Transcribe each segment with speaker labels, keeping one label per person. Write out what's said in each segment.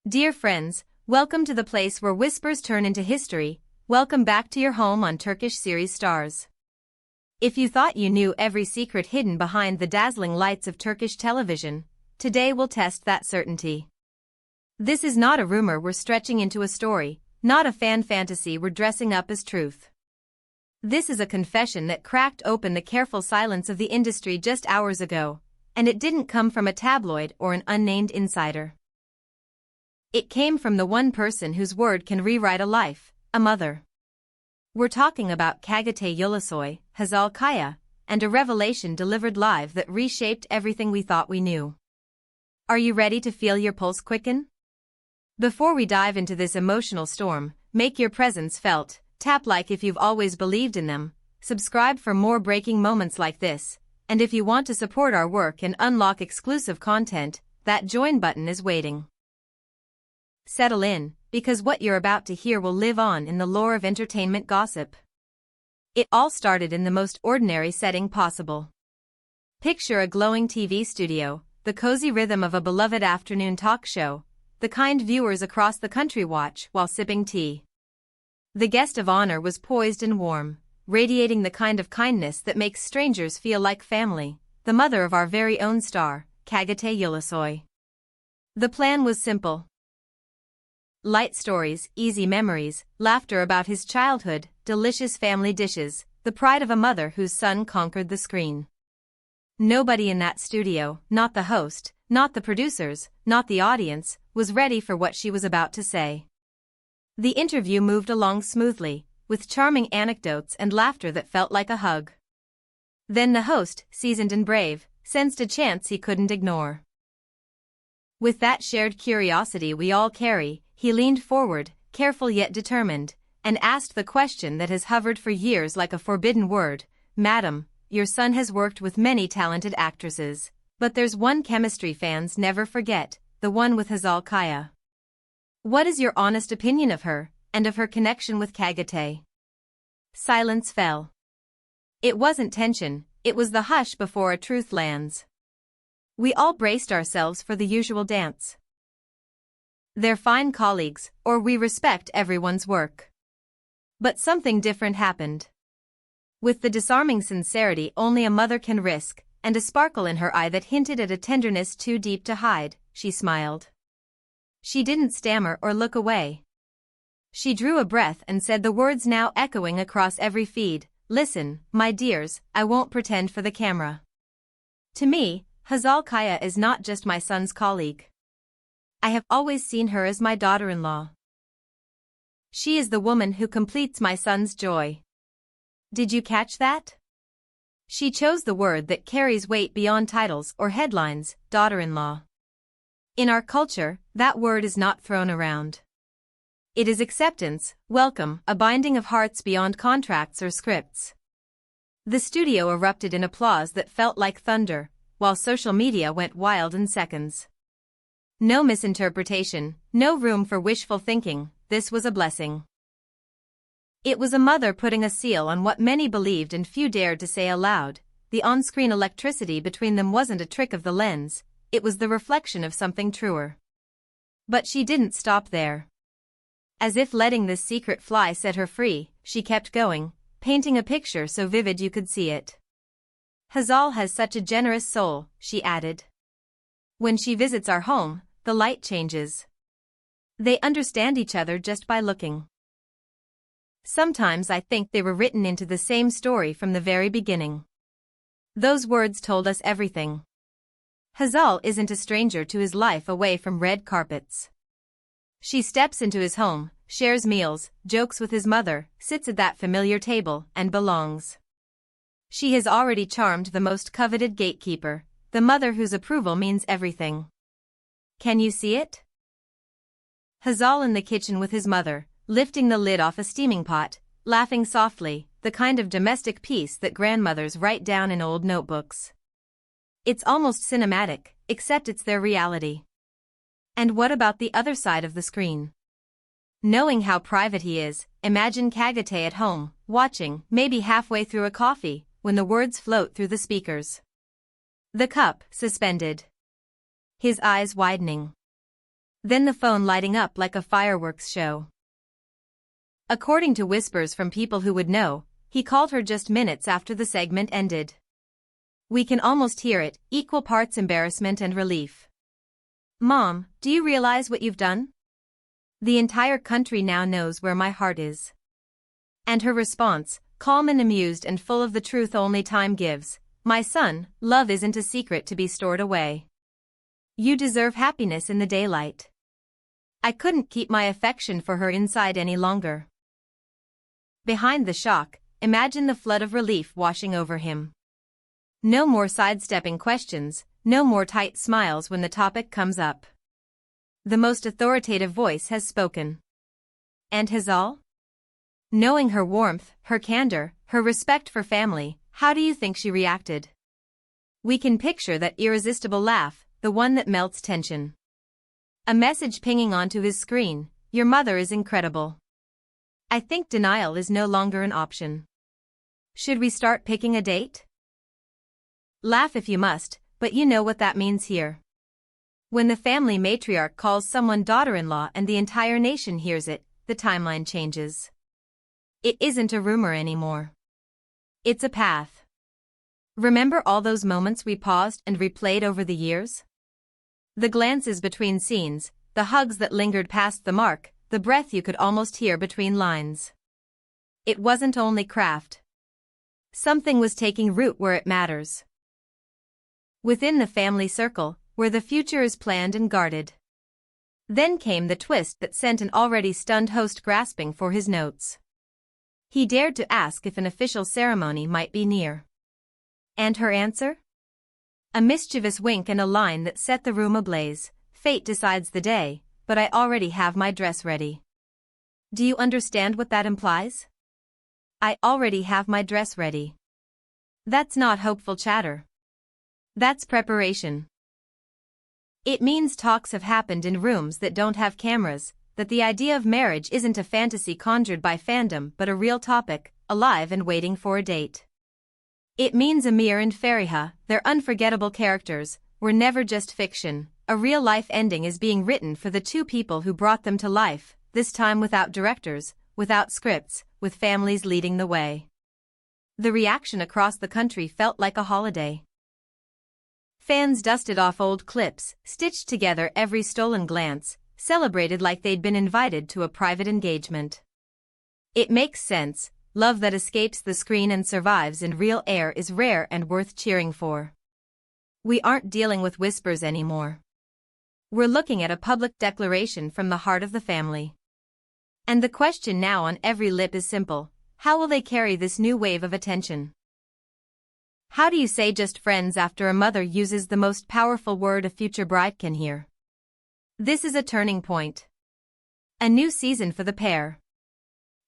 Speaker 1: Dear friends, welcome to the place where whispers turn into history. Welcome back to your home on Turkish series stars. If you thought you knew every secret hidden behind the dazzling lights of Turkish television, today we'll test that certainty. This is not a rumor we're stretching into a story, not a fan fantasy we're dressing up as truth. This is a confession that cracked open the careful silence of the industry just hours ago, and it didn't come from a tabloid or an unnamed insider. It came from the one person whose word can rewrite a life, a mother. We're talking about Çağatay Ulusoy, Hazal Kaya, and a revelation delivered live that reshaped everything we thought we knew. Are you ready to feel your pulse quicken? Before we dive into this emotional storm, make your presence felt, tap like if you've always believed in them, subscribe for more breaking moments like this, and if you want to support our work and unlock exclusive content, that join button is waiting. Settle in, because what you're about to hear will live on in the lore of entertainment gossip. It all started in the most ordinary setting possible. Picture a glowing TV studio, the cozy rhythm of a beloved afternoon talk show, the kind viewers across the country watch while sipping tea. The guest of honor was poised and warm, radiating the kind of kindness that makes strangers feel like family, the mother of our very own star, Çağatay Ulusoy. The plan was simple. Light stories, easy memories, laughter about his childhood, delicious family dishes, the pride of a mother whose son conquered the screen. Nobody in that studio, not the host, not the producers, not the audience, was ready for what she was about to say. The interview moved along smoothly, with charming anecdotes and laughter that felt like a hug. Then the host, seasoned and brave, sensed a chance he couldn't ignore. With that shared curiosity we all carry, he leaned forward, careful yet determined, and asked the question that has hovered for years like a forbidden word. Madam, your son has worked with many talented actresses, but there's one chemistry fans never forget, the one with Hazal Kaya. What is your honest opinion of her, and of her connection with Çağatay? Silence fell. It wasn't tension, it was the hush before a truth lands. We all braced ourselves for the usual dance. They're fine colleagues, or we respect everyone's work. But something different happened. With the disarming sincerity only a mother can risk, and a sparkle in her eye that hinted at a tenderness too deep to hide, she smiled. She didn't stammer or look away. She drew a breath and said the words now echoing across every feed, "Listen, my dears, I won't pretend for the camera. To me, Hazal Kaya is not just my son's colleague. I have always seen her as my daughter-in-law. She is the woman who completes my son's joy." Did you catch that? She chose the word that carries weight beyond titles or headlines, daughter-in-law. In our culture, that word is not thrown around. It is acceptance, welcome, a binding of hearts beyond contracts or scripts. The studio erupted in applause that felt like thunder, while social media went wild in seconds. No misinterpretation, no room for wishful thinking, this was a blessing. It was a mother putting a seal on what many believed and few dared to say aloud. The on-screen electricity between them wasn't a trick of the lens, it was the reflection of something truer. But she didn't stop there. As if letting this secret fly set her free, she kept going, painting a picture so vivid you could see it. Hazal has such a generous soul, she added. When she visits our home, the light changes. They understand each other just by looking. Sometimes I think they were written into the same story from the very beginning. Those words told us everything. Hazal isn't a stranger to his life away from red carpets. She steps into his home, shares meals, jokes with his mother, sits at that familiar table, and belongs. She has already charmed the most coveted gatekeeper, the mother whose approval means everything. Can you see it? Hazal in the kitchen with his mother, lifting the lid off a steaming pot, laughing softly, the kind of domestic peace that grandmothers write down in old notebooks. It's almost cinematic, except it's their reality. And what about the other side of the screen? Knowing how private he is, imagine Çağatay at home, watching, maybe halfway through a coffee, when the words float through the speakers. The cup, suspended. His eyes widening. Then the phone lighting up like a fireworks show. According to whispers from people who would know, he called her just minutes after the segment ended. We can almost hear it, equal parts embarrassment and relief. "Mom, do you realize what you've done? The entire country now knows where my heart is." And her response, calm and amused and full of the truth only time gives, "My son, love isn't a secret to be stored away. You deserve happiness in the daylight." I couldn't keep my affection for her inside any longer. Behind the shock, imagine the flood of relief washing over him. No more sidestepping questions, no more tight smiles when the topic comes up. The most authoritative voice has spoken. And Hazal? Knowing her warmth, her candor, her respect for family, how do you think she reacted? We can picture that irresistible laugh, the one that melts tension. A message pinging onto his screen, "Your mother is incredible." I think denial is no longer an option. Should we start picking a date? Laugh if you must, but you know what that means here. When the family matriarch calls someone daughter-in-law and the entire nation hears it, the timeline changes. It isn't a rumor anymore. It's a path. Remember all those moments we paused and replayed over the years? The glances between scenes, the hugs that lingered past the mark, the breath you could almost hear between lines. It wasn't only craft. Something was taking root where it matters. Within the family circle, where the future is planned and guarded. Then came the twist that sent an already stunned host grasping for his notes. He dared to ask if an official ceremony might be near. And her answer? A mischievous wink and a line that set the room ablaze. "Fate decides the day, but I already have my dress ready." Do you understand what that implies? I already have my dress ready. That's not hopeful chatter. That's preparation. It means talks have happened in rooms that don't have cameras, that the idea of marriage isn't a fantasy conjured by fandom but a real topic, alive and waiting for a date. It means Amir and Fariha, their unforgettable characters, were never just fiction. A real-life ending is being written for the two people who brought them to life, this time without directors, without scripts, with families leading the way. The reaction across the country felt like a holiday. Fans dusted off old clips, stitched together every stolen glance, celebrated like they'd been invited to a private engagement. It makes sense. Love that escapes the screen and survives in real air is rare and worth cheering for. We aren't dealing with whispers anymore. We're looking at a public declaration from the heart of the family. And the question now on every lip is simple: how will they carry this new wave of attention? How do you say just friends after a mother uses the most powerful word a future bride can hear? This is a turning point. A new season for the pair.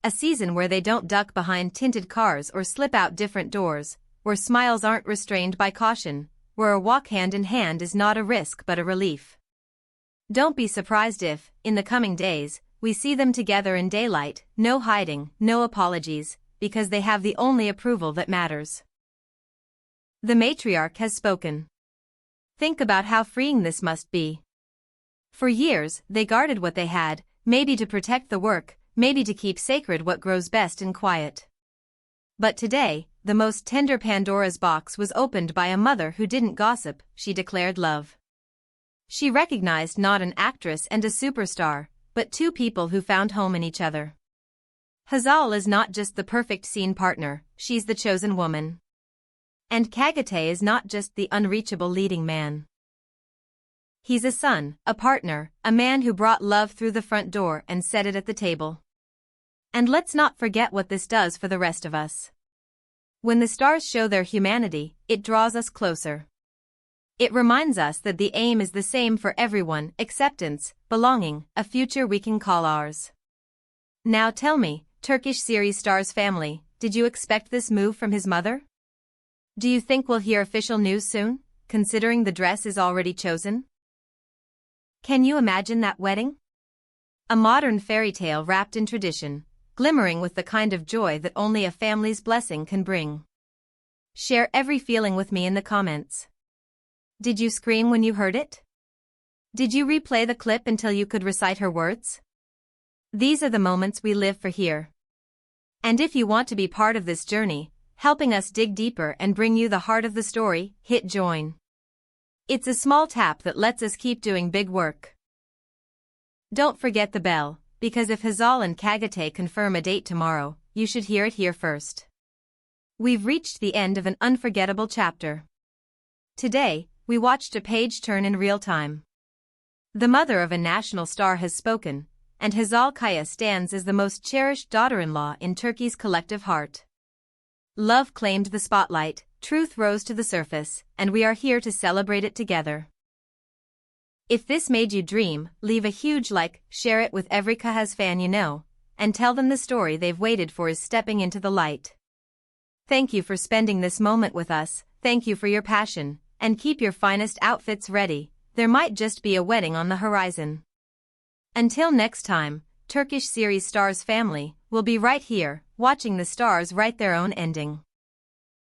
Speaker 1: A season where they don't duck behind tinted cars or slip out different doors, where smiles aren't restrained by caution, where a walk hand in hand is not a risk but a relief. Don't be surprised if, in the coming days, we see them together in daylight, no hiding, no apologies, because they have the only approval that matters. The matriarch has spoken. Think about how freeing this must be. For years, they guarded what they had, maybe to protect the work, maybe to keep sacred what grows best in quiet. But today, the most tender Pandora's box was opened by a mother who didn't gossip. She declared love. She recognized not an actress and a superstar, but two people who found home in each other. Hazal is not just the perfect scene partner, she's the chosen woman. And Çağatay is not just the unreachable leading man. He's a son, a partner, a man who brought love through the front door and set it at the table. And let's not forget what this does for the rest of us. When the stars show their humanity, it draws us closer. It reminds us that the aim is the same for everyone: acceptance, belonging, a future we can call ours. Now tell me, Turkish series stars family, did you expect this move from his mother? Do you think we'll hear official news soon, considering the dress is already chosen? Can you imagine that wedding? A modern fairy tale wrapped in tradition, glimmering with the kind of joy that only a family's blessing can bring. Share every feeling with me in the comments. Did you scream when you heard it? Did you replay the clip until you could recite her words? These are the moments we live for here. And if you want to be part of this journey, helping us dig deeper and bring you the heart of the story, hit join. It's a small tap that lets us keep doing big work. Don't forget the bell, because if Hazal and Çağatay confirm a date tomorrow, you should hear it here first. We've reached the end of an unforgettable chapter. Today, we watched a page turn in real time. The mother of a national star has spoken, and Hazal Kaya stands as the most cherished daughter-in-law in Turkey's collective heart. Love claimed the spotlight, truth rose to the surface, and we are here to celebrate it together. If this made you dream, leave a huge like, share it with every Kahaz fan you know, and tell them the story they've waited for is stepping into the light. Thank you for spending this moment with us, thank you for your passion, and keep your finest outfits ready, there might just be a wedding on the horizon. Until next time, Turkish series Stars family, we'll be right here, watching the stars write their own ending.